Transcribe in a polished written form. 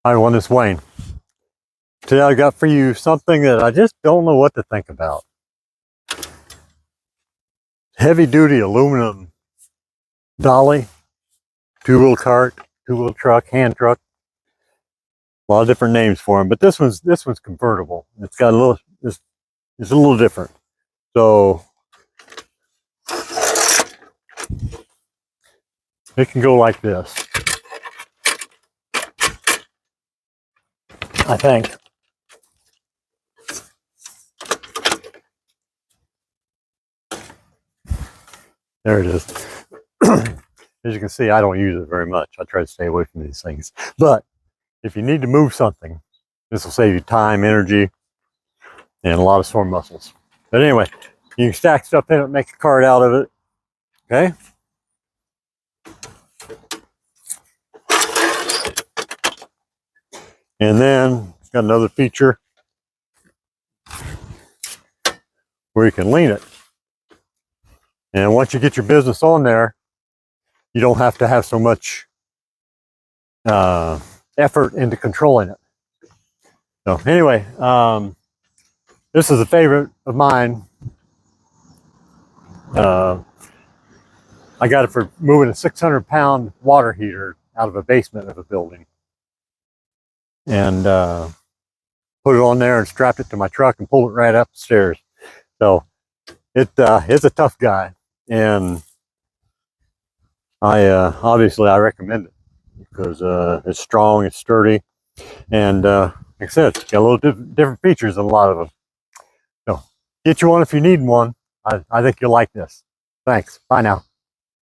Hi everyone, it's Wayne. Today I got for you something that I just don't know what to think about. Heavy duty aluminum dolly, two-wheel cart, two-wheel truck, hand truck. A lot of different names for them, but this one's convertible. It's got a little, it's a little different. So it can go like this, I think. There it is. As you can see, I don't use it very much. I try to stay away from these things. But if you need to move something, this will save you time, energy, and a lot of sore muscles. But anyway, you can stack stuff in it, make a cart out of it. Okay? And then it's got another feature where you can lean it. And once you get your business on there, you don't have to have so much effort into controlling it. So anyway, this is a favorite of mine. I got it for moving a 600-pound water heater out of a basement of a building. And put it on there and strapped it to my truck and pulled it right up the stairs. So it's a tough guy, and obviously I recommend it because it's strong, it's sturdy, and like I said, it's got a little different features than a lot of them. So get you one if you need one. I think you'll like this. Thanks. Bye now.